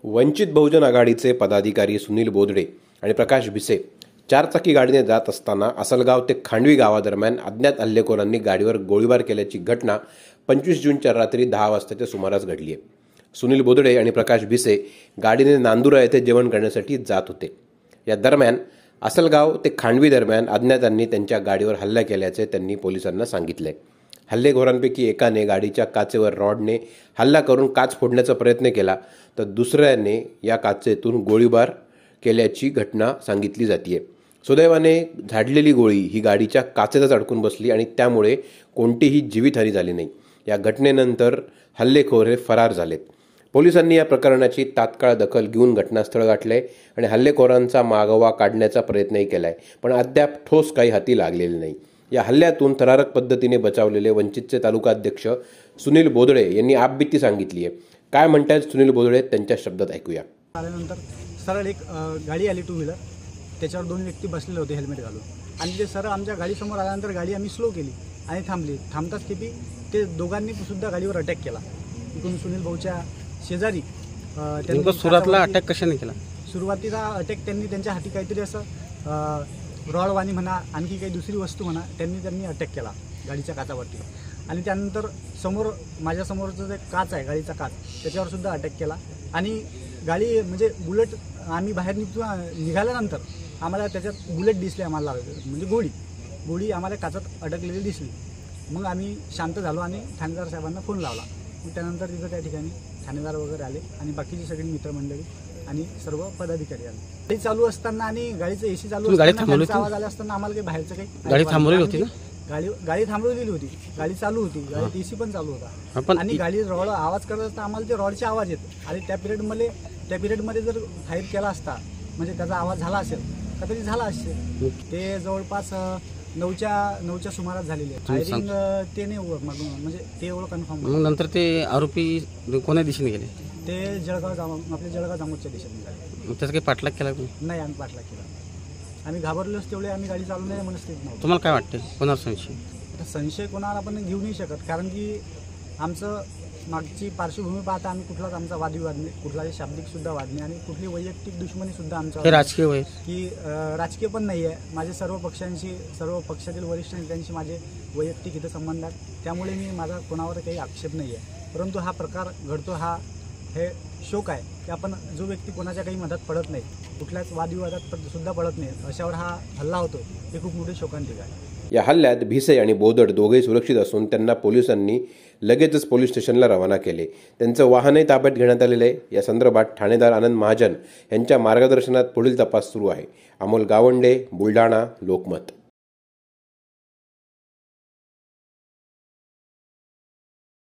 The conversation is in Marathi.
वंचित बहुजन आघाडीचे पदाधिकारी सुनील बोदडे आणि प्रकाश भिसे चारचाकी गाडीने जात असताना असलगाव ते खांडवी गावादरम्यान अज्ञात हल्लेखोरांनी गाडीवर गोळीबार केल्याची घटना 25 जूनच्या रात्री 10 वाजताच्या सुमारास घडली आहे। सुनील बोदडे आणि प्रकाश भिसे गाडीने नांदुरा येथे जेवण करण्यासाठी जात होते। या दरम्यान असलगाव ते खांडवी दरम्यान अज्ञातांनी त्यांच्या गाडीवर हल्ला केल्याचे त्यांनी पोलिसांना सांगितले। हल्लेखोरांपैकी एकाने गाडीच्या काचेवर रॉडने हल्ला करून काच फोडण्याचा प्रयत्न केला, तर दुसऱ्याने या काचेतून गोळीबार केल्याची घटना सांगितली जाते। सुदैवाने झाडलेली गोळी ही गाडीच्या काचेतच अडकून बसली आणि त्यामुळे कोणतीही जीवितहानी झाली नाही। या घटनेनंतर हल्लेखोर हे फरार झालेत। पोलिसांनी या प्रकरणाची तात्काळ दखल घेऊन घटनास्थळ गाठले आणि हल्लेखोरांचा मागोवा काढण्याचा प्रयत्नही केलाय, पण अद्याप ठोस काही हाती लागलेले नाही। या हल्ल्यातून थरारक पद्धतीने बचावलेले वंचितचे तालुका अध्यक्ष सुनील बोदडे यांनी आपबीती सांगितली आहे। काय म्हणतात सुनील बोदडे, त्यांच्या शब्दात ऐकूया। आल्यानंतर सरळ एक गाडी आली टू व्हीलर, त्याच्यावर दोन व्यक्ती बसलेले होते हेल्मेट घालून, आणि ते सरळ आमच्या गाडीसमोर आल्यानंतर गाडी आम्ही स्लो केली आणि थांबली। थांबताच किती ते दोघांनी सुद्धा गाडीवर अटॅक केला। इकडून सुनील भाऊच्या शेजारी त्यांनी सुरुवातीला अटॅक कशाने केला? सुरुवातीला अटॅक त्यांनी त्यांच्या हाती काहीतरी असं रॉडवाणी म्हणा, आणखी काही दुसरी वस्तू म्हणा, त्यांनी अटॅक केला गाडीच्या काचावरती। आणि त्यानंतर समोर माझ्यासमोरचं जे काच आहे, गाडीचा काच, त्याच्यावर सुद्धा अटॅक केला। आणि गाडी म्हणजे बुलेट, आम्ही बाहेर निघाल्यानंतर आम्हाला त्याच्यात बुलेट दिसले, आम्हाला म्हणजे गोळी आम्हाला काचात अडकलेली दिसली। मग आम्ही शांत झालो आणि ठाणेदार साहेबांना फोन लावला। मग त्यानंतर तिथं त्या ठिकाणी ठाणेदार वगैरे आले आणि बाकीची सगळी मित्रमंडळी आणि सर्व पदाधिकारी आले। गाडी चालू असताना आणि गाडीचं एसी चालू असताना आवाज आला असताना आम्हाला काही बाहेरचं काही गाडी थांबवली होती ना? गाडी थांबवलेली होती, गाडी चालू होती, गाडीत एसी पण चालू होता आणि गाडी रॉड आवाज करत असता आम्हाला ते रॉडचे आवाज येत। आणि त्या पिरियडमध्ये जर फायर केला असता, म्हणजे त्याचा आवाज झाला असेल का तरी झाला असेल। ते जवळपास 9च्या सुमारास झालेली आहे फायरिंग। ते नाही म्हणजे ते एवढं कन्फर्म। मग नंतर ते आरोपी कोणत्या दिशेने गेले? ते आपल्या जळगाव जामोदच्या दिशेने गेले। मग त्याचा काही पाठलाग केला? नाही, आम्ही पाठलाग केला। आम्ही घाबरलोच तेवढे, आम्ही गाडी चालवण्याच्या मनस्थितीत नव्हतो। तुम्हाला काय वाटतं, कोणावर संशय? आता संशय कोणाला आपण घेऊ नाही शकत, कारण की आमचं मागची पार्श्वभूमी पाहता आम्ही कुठलाच आमचा वादविवाद नाही, कुठलाही शाब्दिक सुद्धा वाद नाही आणि कुठली वैयक्तिक दुश्मनी सुद्धा आमच्या राजकीय वय की राजकीय पण नाही आहे। माझे सर्व पक्षातील वरिष्ठ नेत्यांशी माझे वैयक्तिक हितसंबंध आहेत, त्यामुळे माझा कोणावर काही आक्षेप नाही आहे। परंतु हा प्रकार घडतो, हे शोक आहे की आपण जो व्यक्ती कोणाच्या काही मदत पडत नाही, कुठल्याच वादविवादात सुद्धा पडत नाही, अशावर हा हल्ला होतो, हे खूप मोठी शोकांतिक आहे। या हल्ल्यात भिसे आणि बोदड दोघेही सुरक्षित असून त्यांना पोलिसांनी लगेचच पोलीस स्टेशनला रवाना केले। त्यांचं वाहनही ताब्यात घेण्यात आलेलं आहे। या संदर्भात ठाणेदार आनंद महाजन यांच्या मार्गदर्शनात पुढील तपास सुरू आहे। अमोल गावंडे, बुलढाणा, लोकमत।